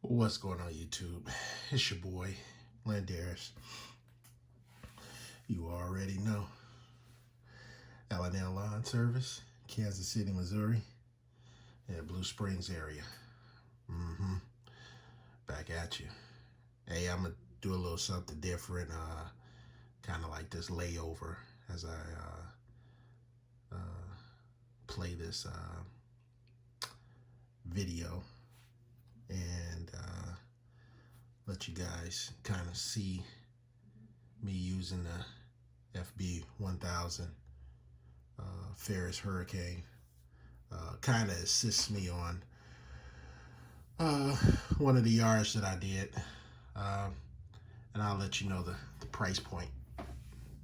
What's going on, YouTube? It's your boy, Landaris. You already know. L&L Lawn Service, Kansas City, Missouri, and Blue Springs area. Back at you. Hey, I'm going to do a little something different, kind of like this layover as I play this video and let you guys kind of see me using the FB 1000 Ferris Hurricane. Kind of assists me on one of the yards that I did, and I'll let you know the price point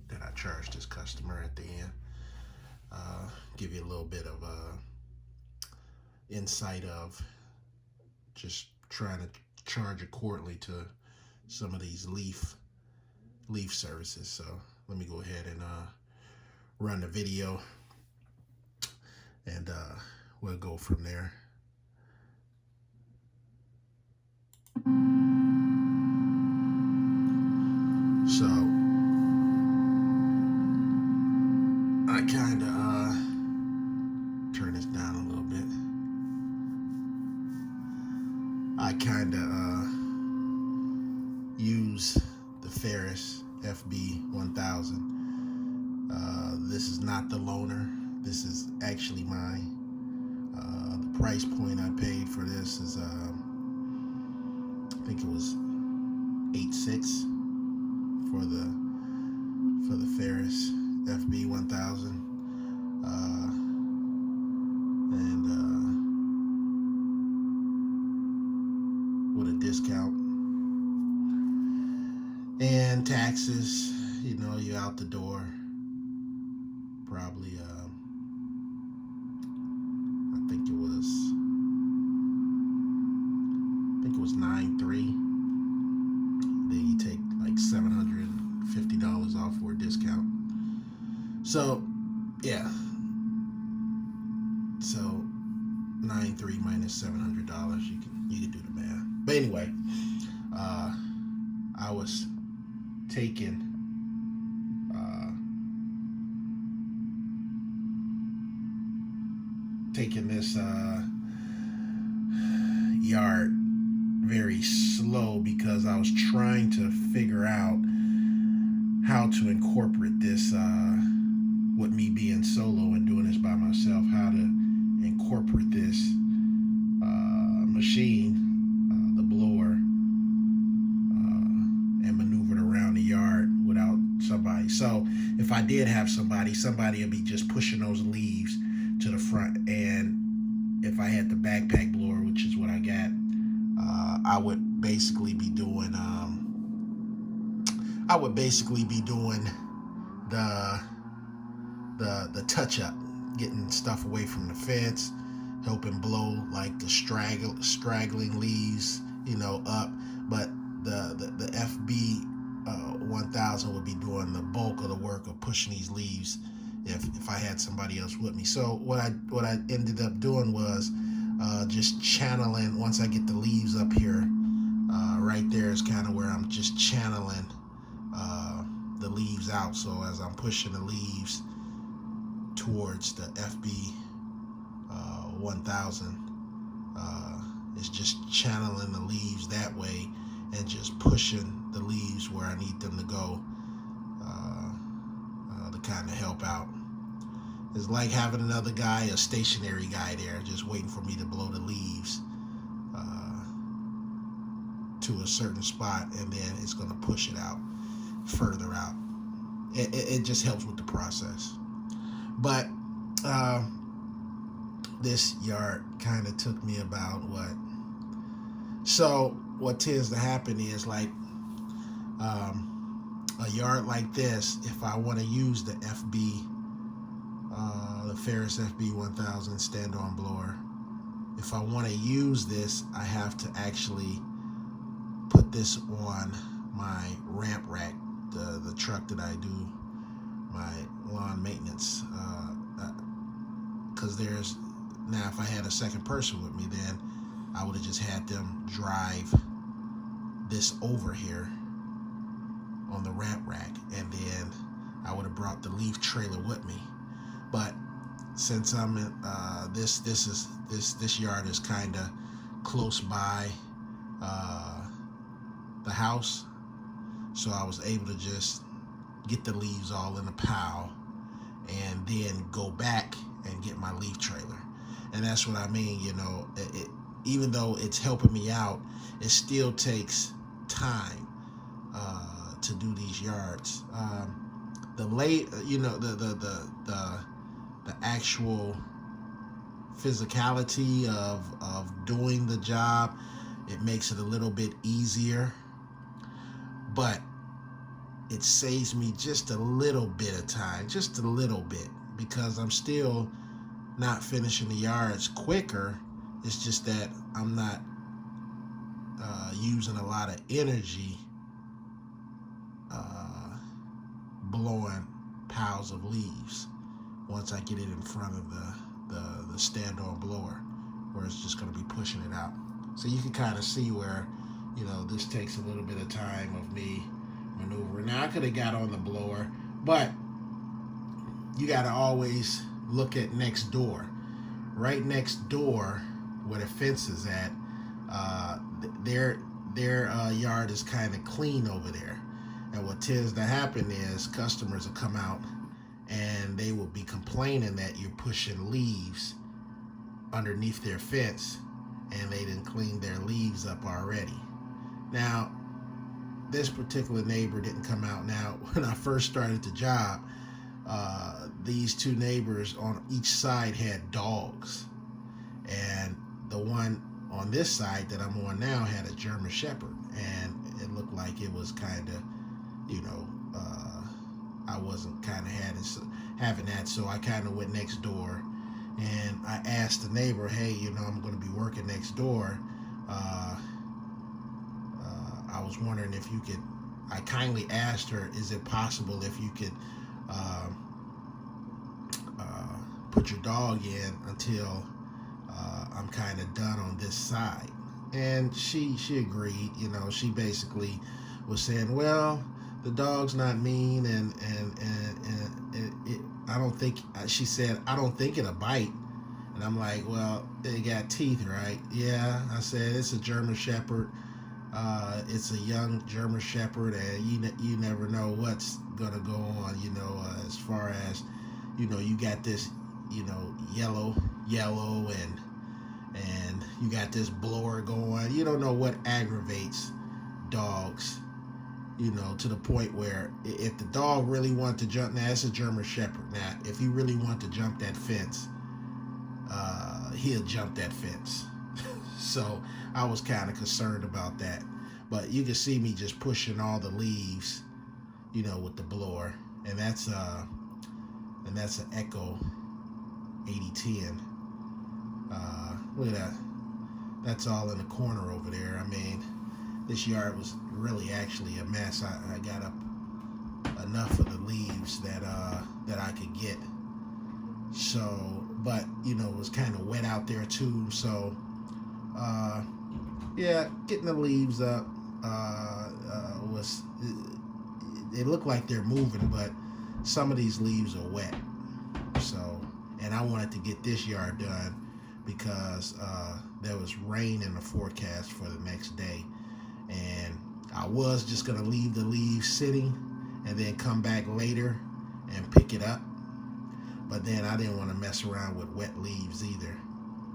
that I charged this customer at the end. Give you a little bit of insight of just trying to charge accordingly to some of these leaf services. So let me go ahead and run the video, and we'll go from there. So I kind of turn this down a little bit. I kind of use the Ferris FB 1000. This is not the loaner. This is actually mine. The price point I paid for this is I think it was $8.6 for the Ferris FB 1000. And with a discount and taxes, you know, you're out the door probably I think it was $9.3. Then you take like $750 off for a discount. So yeah, so $9.3 minus $700, you can do the math. But anyway, I was taking this yard very slow because I was trying to figure out how to incorporate this with me being solo and doing this by myself, how to incorporate this machine, the blower, and maneuver it around the yard without somebody. So if I did have somebody would be just pushing those leaves to the front, and if I had the backpack blower, which is what I got, I would basically be doing the touch up, getting stuff away from the fence, helping blow like the straggling leaves, you know, up. But the FB 1000 would be doing the bulk of the work of pushing these leaves if I had somebody else with me. So what I ended up doing was just channeling. Once I get the leaves up here, right there is kind of where I'm just channeling the leaves out. So as I'm pushing the leaves towards the FB 1000, it's just channeling the leaves that way and just pushing the leaves where I need them to go to kind of help out. It's like having another guy, a stationary guy there, just waiting for me to blow the leaves to a certain spot, and then it's going to push it out further out. It just helps with the process. But this yard kind of took me about so what tends to happen is, like, a yard like this, if I want to use the Ferris FB 1000 stand-on blower, if I want to use this, I have to actually put this on my ramp rack, the truck that I do my lawn maintenance, because there's, now if I had a second person with me, then I would have just had them drive this over here on the ramp rack, and then I would have brought the leaf trailer with me. But since I'm in, this yard is kind of close by the house, so I was able to just get the leaves all in a pile and then go back and get my leaf trailer. And that's what I mean, even though it's helping me out, it still takes time to do these yards. The actual physicality of doing the job, it makes it a little bit easier, but it saves me just a little bit of time, just a little bit, because I'm still not finishing the yards quicker. It's just that I'm not using a lot of energy blowing piles of leaves once I get it in front of the stand-on blower, where it's just going to be pushing it out. So you can kind of see where, this takes a little bit of time of me maneuvering. Now I could have got on the blower, but you got to always look at next door. Right next door, where the fence is at, their yard is kind of clean over there. And what tends to happen is customers will come out and they will be complaining that you're pushing leaves underneath their fence and they didn't clean their leaves up already. Now, this particular neighbor didn't come out. Now, when I first started the job, these two neighbors on each side had dogs, and the one on this side that I'm on now had a German Shepherd, and it looked like it was kind of, I wasn't kind of having that, so I kind of went next door, and I asked the neighbor, hey, I'm going to be working next door. I was wondering if you could, I kindly asked her, is it possible if you could put your dog in until I'm kind of done on this side? And she agreed. She basically was saying, well, the dog's not mean, and I don't think, she said, I don't think it'll bite. And I'm like, well, they got teeth, right? Yeah, I said, it's a German Shepherd. It's a young German Shepherd, and you never know what's gonna go on, as far as, you got this, yellow, and you got this blower going. You don't know what aggravates dogs, to the point where if the dog really wanted to jump, now it's a German Shepherd. Now, if he really wanted to jump that fence, he'll jump that fence. So I was kind of concerned about that. But you can see me just pushing all the leaves, with the blower. And that's an Echo 8010. Look at that. That's all in the corner over there. I mean, this yard was really actually a mess. I got up enough of the leaves that I could get. So, but it was kind of wet out there too. So, yeah, getting the leaves up was. It looked like they're moving, but some of these leaves are wet. So, and I wanted to get this yard done because there was rain in the forecast for the next day, and I was just gonna leave the leaves sitting and then come back later and pick it up. But then I didn't want to mess around with wet leaves either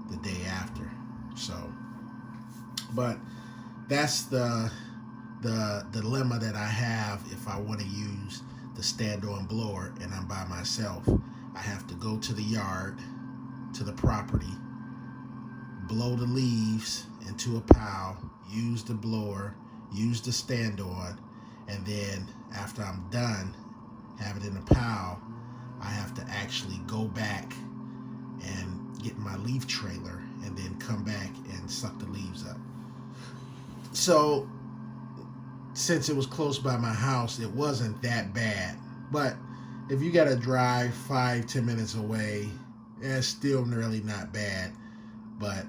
the day after. So, but that's the dilemma that I have if I want to use the stand-on blower and I'm by myself. I have to go to the yard, to the property, blow the leaves into a pile, use the blower, use the stand-on, and then after I'm done, have it in a pile, I have to actually go back and get my leaf trailer and then come back and suck the leaves up. So, since it was close by my house, it wasn't that bad. But if you got to drive 5-10 minutes away, it's still really not bad. But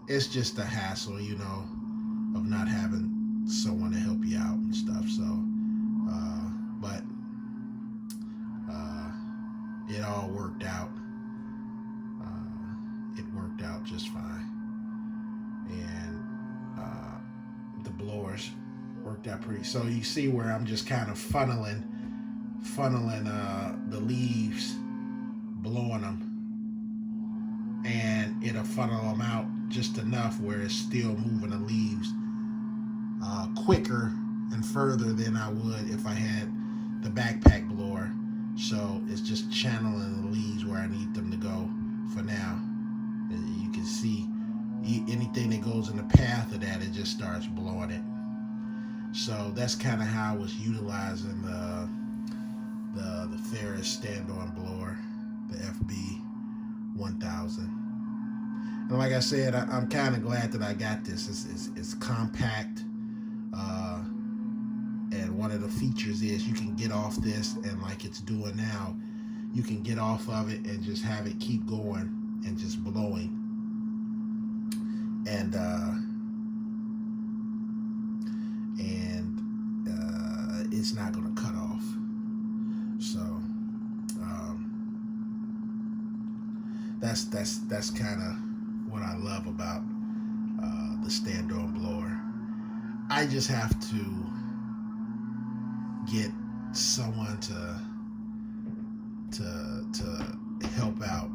it's just a hassle, of not having someone to help you out and stuff. So, but uh, it all worked out. It worked out just fine, and the blowers worked out pretty. So you see where I'm just kind of funneling the leaves, blowing them, and it'll funnel them out just enough where it's still moving the leaves quicker and further than I would if I had the backpack blower. So it's just channeling the leaves where I need them to go for now. You can see anything that goes in the path of that, it just starts blowing it. So that's kind of how I was utilizing the Ferris stand-on blower, the FB 1000. And like I said, I'm kind of glad that I got this. It's compact, and one of the features is you can get off this, and like it's doing now, you can get off of it and just have it keep going and just blowing. And it's not going to cut off. So that's kind of what I love about the stand-on blower. I just have to get someone to help out,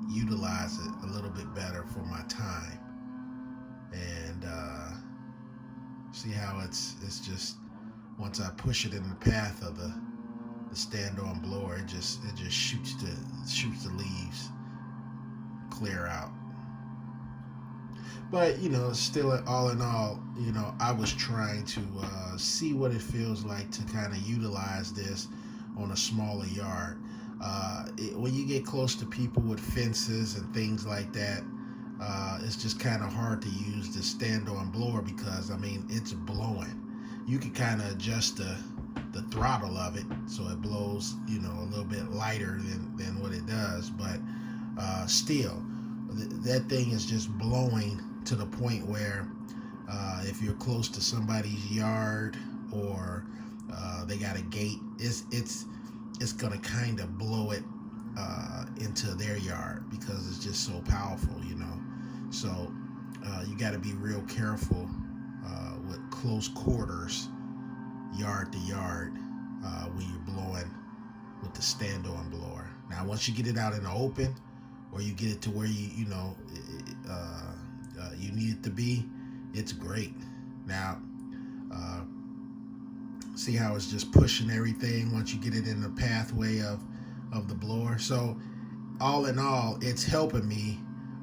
utilize it a little bit better for my time, and see how it's just once I push it in the path of the stand-on blower, it just shoots the leaves clear out. But still, all in all, I was trying to see what it feels like to kind of utilize this on a smaller yard. When you get close to people with fences and things like that, it's just kind of hard to use the stand-on blower because it's blowing. You can kind of adjust the throttle of it so it blows a little bit lighter than what it does, but still that thing is just blowing to the point where if you're close to somebody's yard or they got a gate, it's gonna kind of blow it into their yard because it's just so powerful. So you got to be real careful with close quarters, yard to yard, when you're blowing with the stand-on blower. Now, once you get it out in the open, or you get it to where you need it to be, it's great. Now, see how it's just pushing everything once you get it in the pathway of the blower. So, all in all, it's helping me.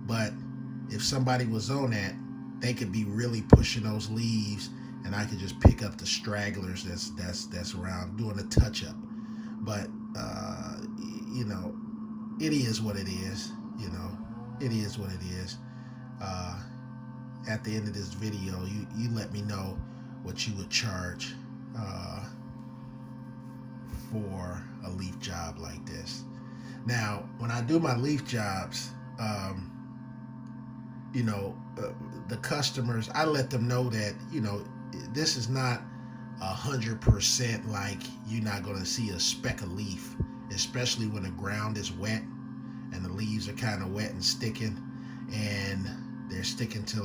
But if somebody was on that, they could be really pushing those leaves, and I could just pick up the stragglers that's around, doing a touch up. But it is what it is. It is what it is. At the end of this video, you let me know what you would charge for a leaf job like this. Now, when I do my leaf jobs, the customers, I let them know that this is not 100% like you're not going to see a speck of leaf, especially when the ground is wet and the leaves are kind of wet and sticking, and they're sticking to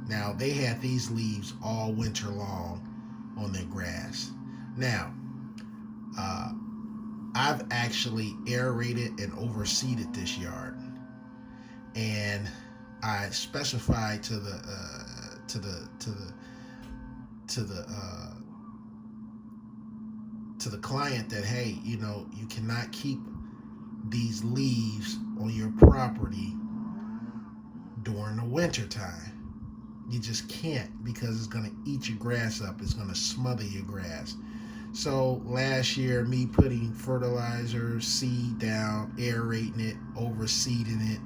now they had these leaves all winter long on their grass. Now, I've actually aerated and overseeded this yard, and I specified to the client that, hey, you cannot keep these leaves on your property during the winter time. You just can't, because it's going to eat your grass up. It's going to smother your grass. So last year, me putting fertilizer, seed down, aerating it, overseeding it,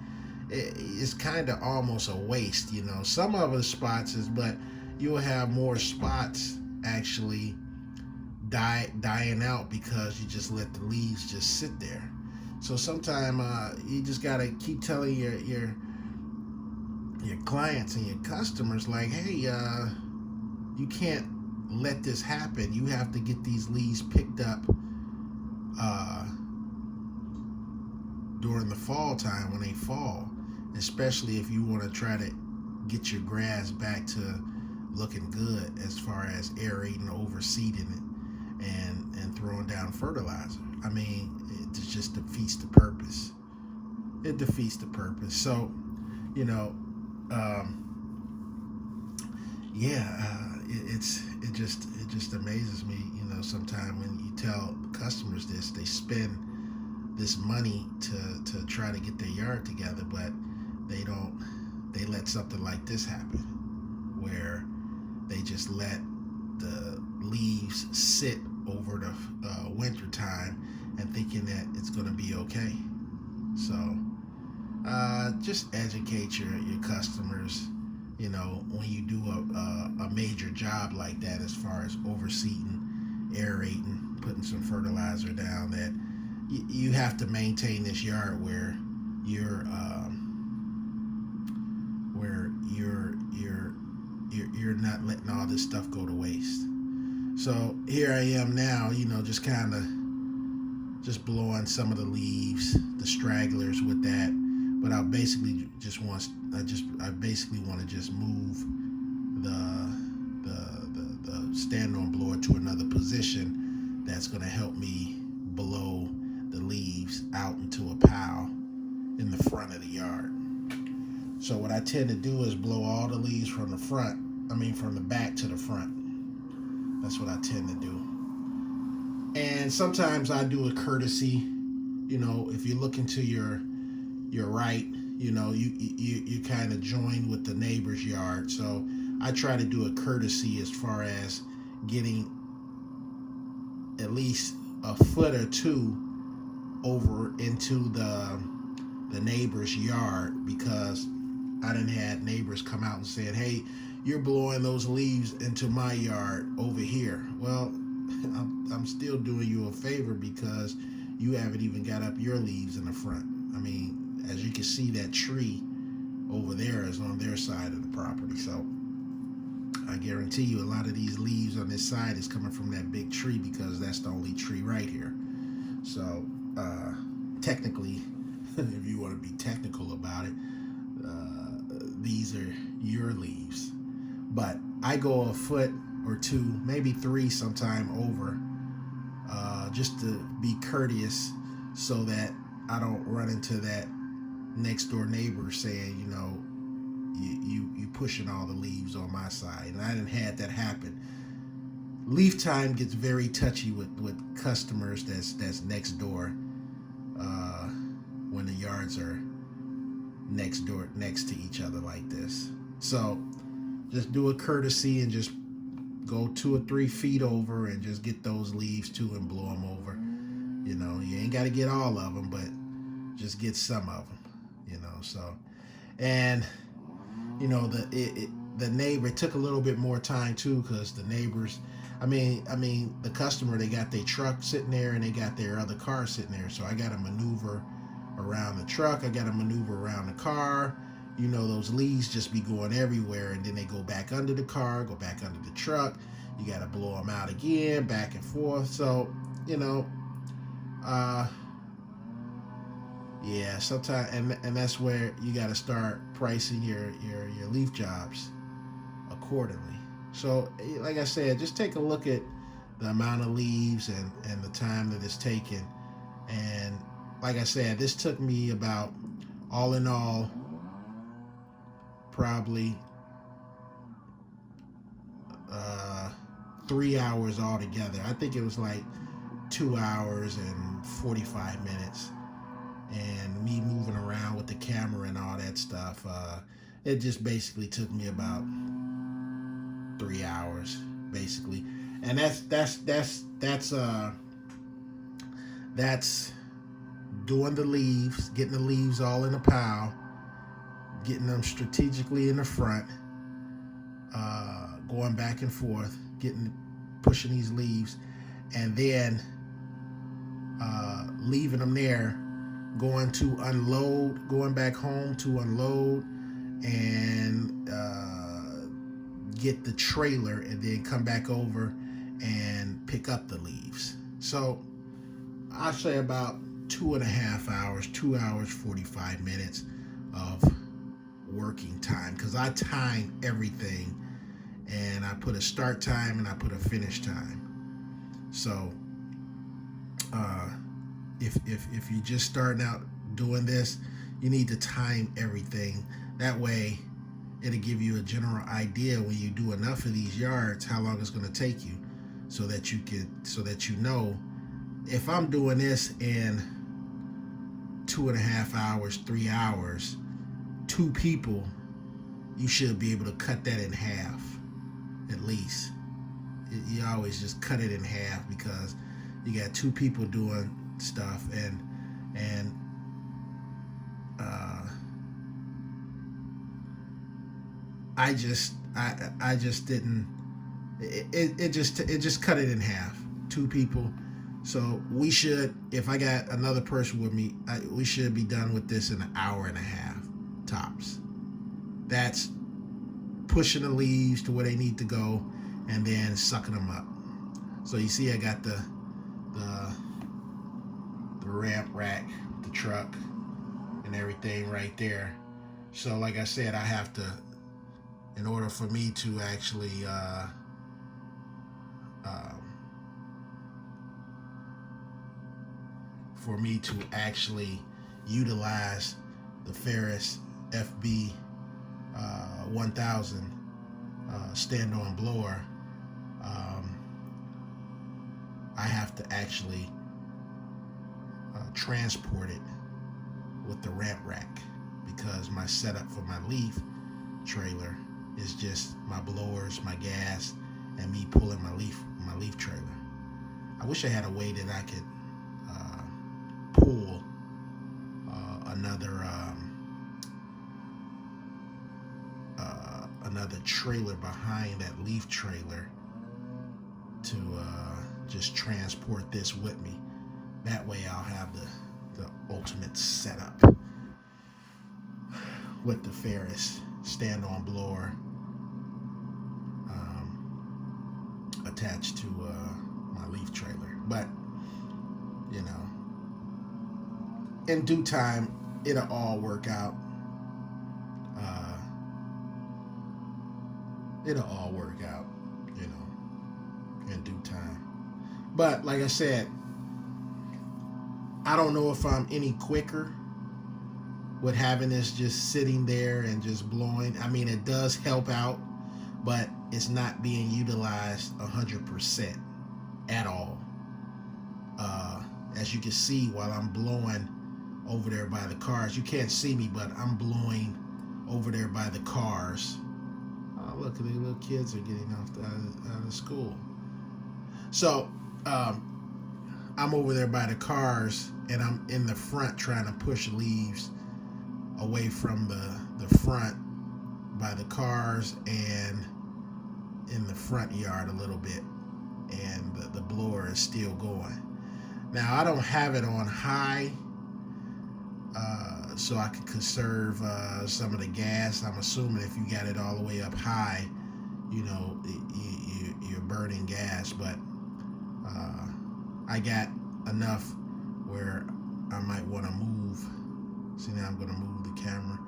it's kind of almost a waste. Some of the spots is, but you'll have more spots actually dying out because you just let the leaves just sit there. So sometimes you just gotta keep telling your your clients and your customers like, hey, you can't let this happen. You have to get these leaves picked up uh, during the fall time when they fall, especially if you want to try to get your grass back to looking good as far as aerating, overseeding it, and throwing down fertilizer. I mean, it just defeats the purpose. It defeats the purpose. So, you know, it just amazes me. You know, sometimes when you tell customers this, they spend this money to try to get their yard together, but they don't. They let something like this happen, where they just let the leaves sit over the winter time and thinking that it's going to be okay. So just educate your customers, you know, when you do a major job like that, as far as overseeding, aerating, putting some fertilizer down, that you have to maintain this yard where you're you're not letting all this stuff go to waste. So here I am now, you know, just kind of just blowing some of the leaves, the stragglers with that. But I basically basically want to just move the stand-on blower to another position that's going to help me blow the leaves out into a pile in the front of the yard. So what I tend to do is blow all the leaves from the back to the front. That's what I tend to do. And sometimes I do a courtesy, you know, if you look into your right, you know, you kind of join with the neighbor's yard. So I try to do a courtesy as far as getting at least a foot or two over into the neighbor's yard, because I done had neighbors come out and said, hey, you're blowing those leaves into my yard over here. Well, I'm still doing you a favor, because you haven't even got up your leaves in the front. I mean, as you can see, that tree over there is on their side of the property. So I guarantee you a lot of these leaves on this side is coming from that big tree, because that's the only tree right here. So technically, if you want to be technical about it, these are your leaves. But I go a foot or two, maybe three sometime over, just to be courteous, so that I don't run into that next door neighbor saying, you know, you pushing all the leaves on my side. And I didn't had that happen. Leaf time gets very touchy with customers that's next door, when the yards are next to each other like this. So just do a courtesy and just go 2 or 3 feet over and just get those leaves too and blow them over. You know, you ain't got to get all of them, but just get some of them. You know, so, and you know, the neighbor, it took a little bit more time too, because the neighbors, I mean the customer, they got their truck sitting there and they got their other car sitting there. So I got to maneuver around the truck, I got to maneuver around the car. You know, those leaves just be going everywhere, and then they go back under the car, go back under the truck. You got to blow them out again, back and forth. So, you know, yeah, sometimes, and that's where you got to start pricing your leaf jobs accordingly. So, like I said, just take a look at the amount of leaves and the time that it's taken. And like I said, this took me about, all in all, probably 3 hours altogether. I think it was like 2 hours and 45 minutes. And me moving around with the camera and all that stuff, it just basically took me about 3 hours, basically. And that's doing the leaves, getting the leaves all in a pile, getting them strategically in the front, going back and forth, pushing these leaves, and then leaving them there, going back home to unload, and get the trailer and then come back over and pick up the leaves. So I say about 2.5 hours, 2 hours, 45 minutes of working time, because I time everything, and I put a start time and I put a finish time. So if you're just starting out doing this, you need to time everything. That way it'll give you a general idea when you do enough of these yards how long it's going to take you, so that you know, if I'm doing this in 2.5 hours, 3 hours, 2 people, you should be able to cut that in half at least. You always just cut it in half, because you got 2 people doing stuff, and I just didn't. It just cut it in half. 2 people. So we should, if I got another person with me, we should be done with this in 1.5 hours tops. That's pushing the leaves to where they need to go, and then sucking them up. So you see, I got the ramp rack, the truck, and everything right there. So like I said, I have to, in order for me to actually utilize the Ferris FB 1000 stand-on blower, I have to actually transport it with the ramp rack, because my setup for my leaf trailer is just my blowers, my gas, and me pulling my leaf trailer. I wish I had a way that I could pull another trailer behind that leaf trailer to just transport this with me. That way I'll have the ultimate setup with the Ferris stand-on blower attached to my leaf trailer. But you know, in due time it'll all work out. It'll all work out, you know, in due time. But like I said, I don't know if I'm any quicker with having this just sitting there and just blowing. I mean, it does help out, but it's not being utilized 100% at all. As you can see, while I'm blowing over there by the cars, you can't see me, but I'm blowing over there by the cars. Oh, look, the little kids are getting out of school. So I'm over there by the cars, and I'm in the front trying to push leaves away from the front by the cars and in the front yard a little bit, and the blower is still going. Now I don't have it on high, so I can conserve some of the gas. I'm assuming if you got it all the way up high, you know, you're burning gas, but I got enough where I might want to move. See, now I'm going to move the camera,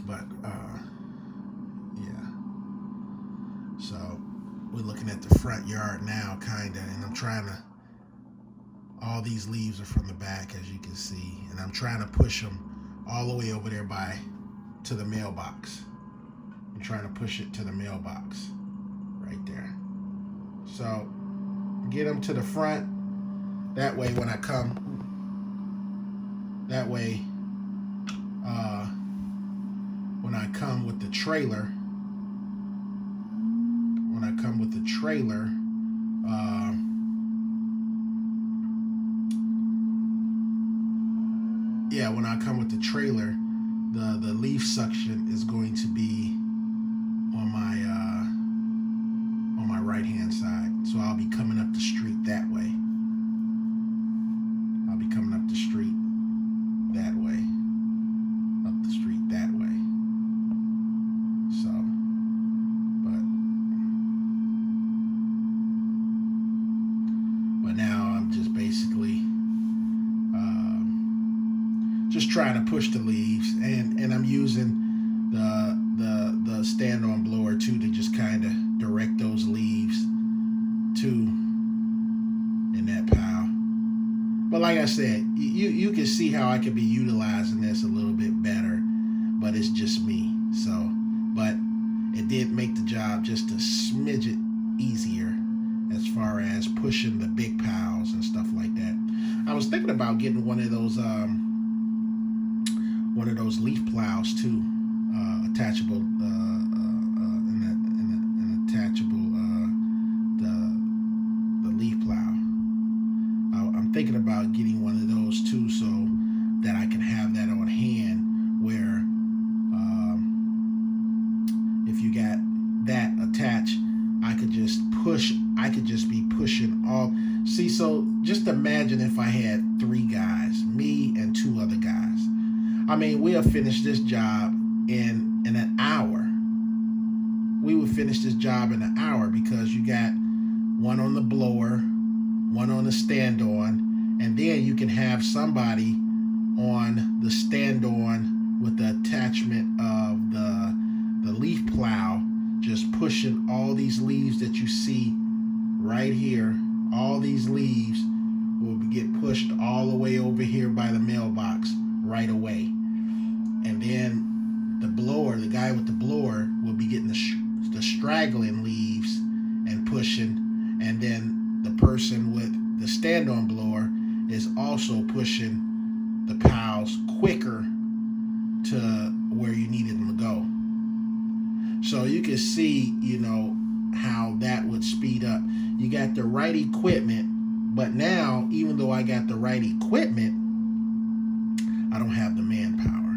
but yeah. So we're looking at the front yard now, kinda, and I'm trying to. All these leaves are from the back, as you can see, and I'm trying to push them all the way over there to the mailbox. I'm trying to push it to the mailbox right there. So get them to the front. That way, when I come, when I come with the trailer, when I come with the trailer, the leaf suction is going to be on my right hand side. So I'll be coming up the street that way. Up the street that way. trying to push the leaves, and I'm using the stand-on blower too to just kind of direct those leaves too in that pile. But like I said, you can see how I could be utilizing this a little bit better, but it's just me. So, but it did make the job just a smidget easier as far as pushing the big piles and stuff like that. I was thinking about getting one of those leaf plows too, attachable, an attachable the leaf plow. I'm thinking about getting one of those too, so that I can have that on hand. Where if you got that attached, I could just push. I could just be pushing all. See, so just imagine if I had 3 guys, me and 2 other guys. I mean, we'll finish this job in an hour. We would finish this job in an hour because you got one on the blower, one on the stand-on, and then you can have somebody on the stand-on with the attachment of the leaf plow, just pushing all these leaves that you see right here. All these leaves will get pushed all the way over here by the mailbox right away. And then the blower, the guy with the blower, will be getting the straggling leaves and pushing. And then the person with the stand-on blower is also pushing the piles quicker to where you needed them to go. So you can see, how that would speed up. You got the right equipment, but now, even though I got the right equipment, I don't have the manpower.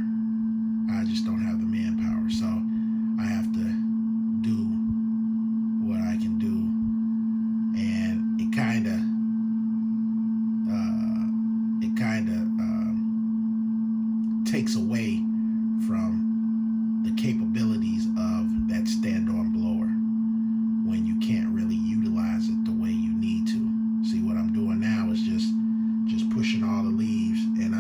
I just don't have the manpower. So I have to do what I can do. And it kind of takes away from the capabilities of that stand-on blower when you can't really utilize it the way you need to. See, what I'm doing now is just pushing all the leaves, and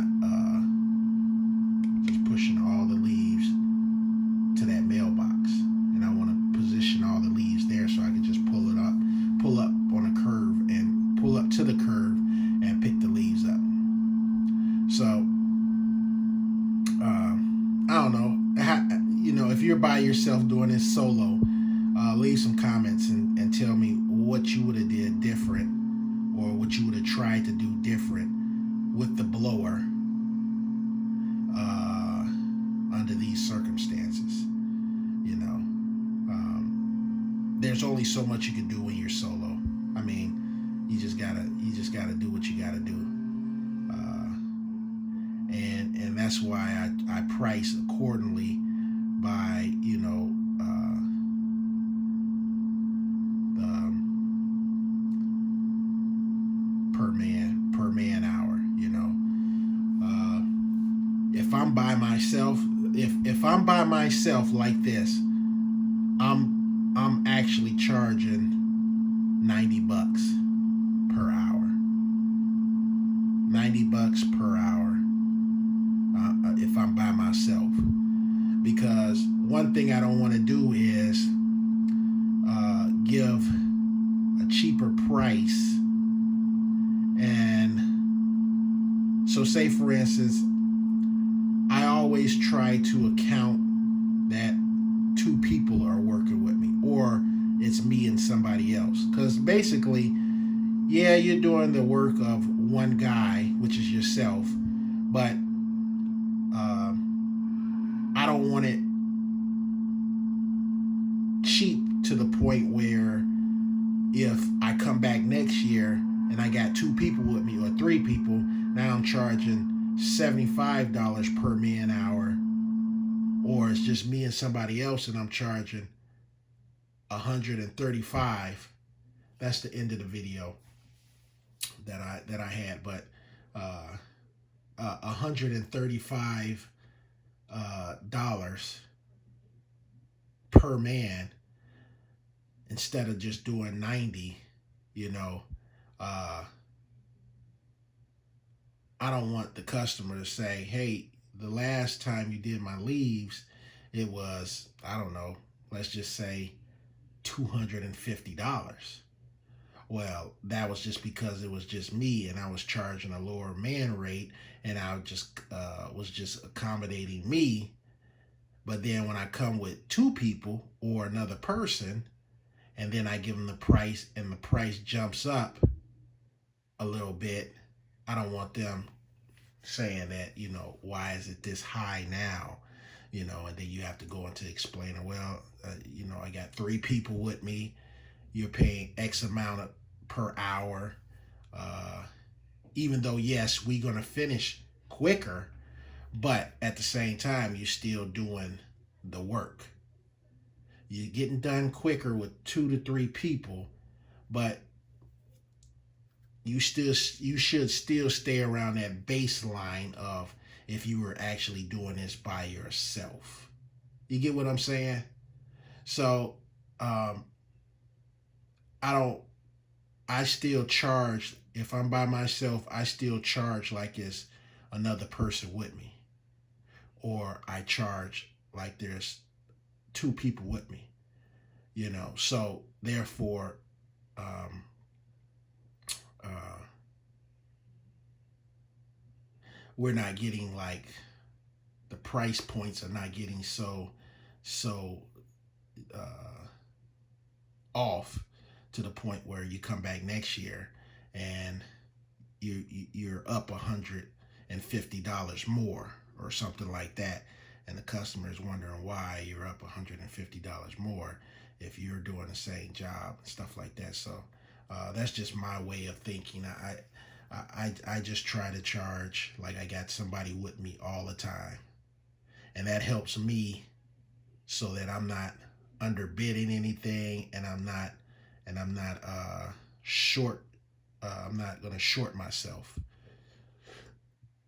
just pushing all the leaves to that mailbox, and I want to position all the leaves there so I can just pull up on a curve and pull up to the curve and pick the leaves up. So I don't know. If you're by yourself doing this solo, leave some comments and tell me what you would have did different, or what you would have tried to do different with the blower under these circumstances. There's only so much you can do when you're solo. I mean, you just gotta do what you gotta do. And that's why I price accordingly by per man hour. If I'm by myself, if I'm by myself like this, I'm actually charging $90 per hour. $90 per hour. If I'm by myself, because one thing I don't want to do is give a cheaper price. And so, say for instance, I always try to account that 2 people are working with me, or it's me and somebody else, because basically, yeah, you're doing the work of one guy, which is yourself, but I don't want it cheap to the point where if I come back next year and I got 2 people with me, or 3 people, now I'm charging $75 per man hour, or it's just me and somebody else and I'm charging $135. That's the end of the video that I had, but $135 dollars per man instead of just doing 90. I don't want the customer to say, hey, the last time you did my leaves, it was, I don't know, let's just say $250. Well, that was just because it was just me and I was charging a lower man rate, and I just was just accommodating me. But then when I come with two people or another person, and then I give them the price and the price jumps up a little bit, I don't want them saying that, why is it this high now? And then you have to go into explaining, well, I got three people with me. You're paying X amount per hour. Uh, Even though, yes, we're going to finish quicker, but at the same time, you're still doing the work. You're getting done quicker with 2 to 3 people, but you should still stay around that baseline of if you were actually doing this by yourself. You get what I'm saying? So um, I don't. I still charge if I'm by myself. I still charge like it's another person with me, or I charge like there's two people with me. So therefore, um, uh, we're not getting like the price points are not getting so uh, off to the point where you come back next year and you're up $150 more or something like that, and the customer is wondering why you're up $150 more if you're doing the same job and stuff like that. So that's just my way of thinking. I just try to charge like I got somebody with me all the time, and that helps me so that I'm not underbidding anything, and I'm not short. I'm not going to short myself,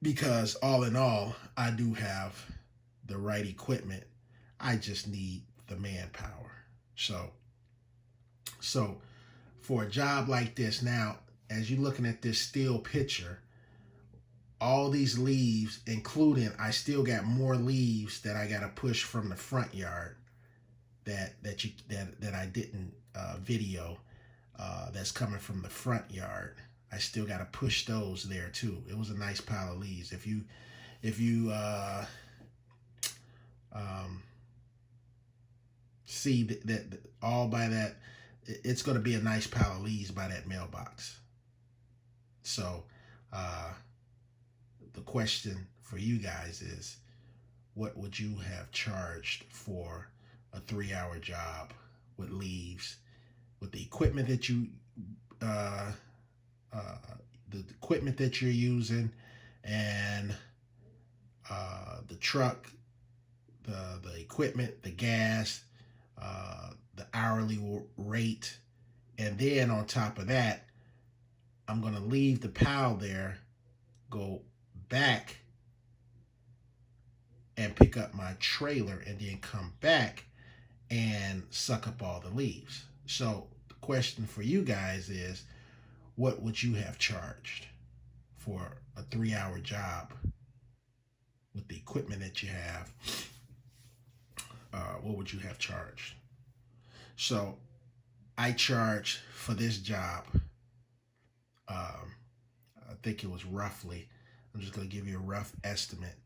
because all in all, I do have the right equipment. I just need the manpower. So for a job like this, now as you're looking at this still picture, all these leaves, including I still got more leaves that I got to push from the front yard that I didn't video. That's coming from the front yard. I still got to push those there too. It was a nice pile of leaves. If you see that all by that, it's going to be a nice pile of leaves by that mailbox. So the question for you guys is, what would you have charged for a 3-hour job with leaves, with the equipment that you the equipment that you're using, and the truck, the equipment, the gas, the hourly rate, and then on top of that, I'm gonna leave the pile there, go back and pick up my trailer, and then come back and suck up all the leaves. So the question for you guys is, what would you have charged for a 3-hour job with the equipment that you have? What would you have charged? So I charged for this job, I think it was roughly, I'm just going to give you a rough estimate,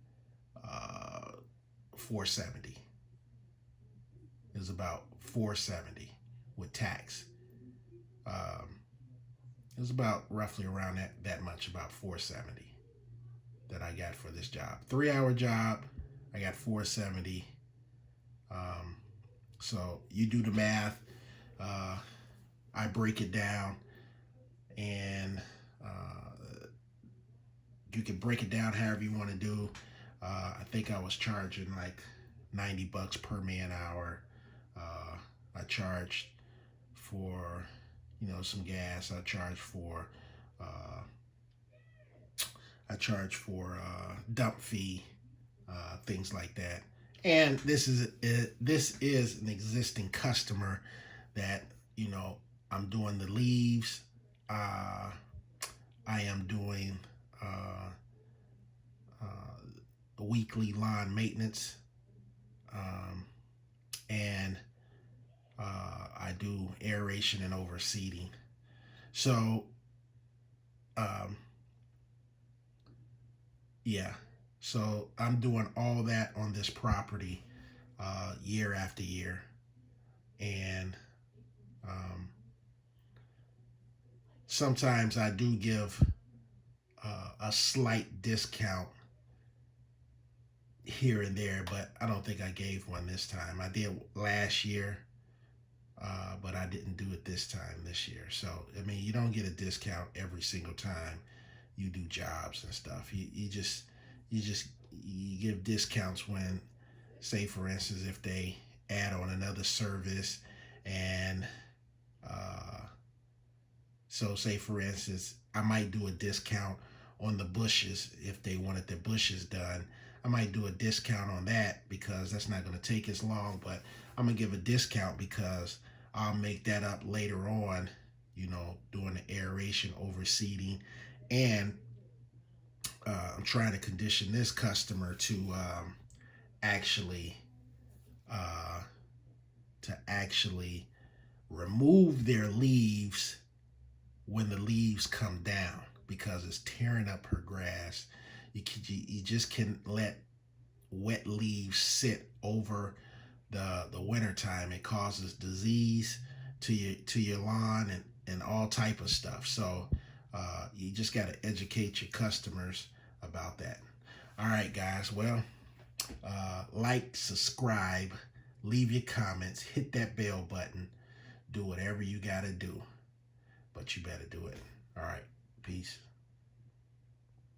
$470. It was about $470 with tax. It was about roughly around that much, about $470 that I got for this job. 3-hour job, I got $470. So you do the math. I break it down, and you can break it down however you want to do. I think I was charging like $90 per man hour. I charged for some gas. I charged for dump fee, things like that. And this is an existing customer that I'm doing the leaves. I am doing weekly lawn maintenance, um, and I do aeration and overseeding. So, um, yeah. So I'm doing all that on this property year after year. And um, sometimes I do give a slight discount here and there, but I don't think I gave one this time. I did last year, but I didn't do it this year. So, I mean, you don't get a discount every single time you do jobs and stuff. You give discounts when, say, for instance, if they add on another service, and uh, so say for instance, I might do a discount on the bushes if they wanted the bushes done. I might do a discount on that because that's not going to take as long, but I'm going to give a discount because I'll make that up later on, doing the aeration, overseeding, and I'm trying to condition this customer actually uh, to actually remove their leaves when the leaves come down because it's tearing up her grass. You just can't let wet leaves sit over the winter time. It causes disease to your lawn and all type of stuff. So you just got to educate your customers about that. All right, guys. Well, like, subscribe, leave your comments, hit that bell button, do whatever you got to do, but you better do it. All right.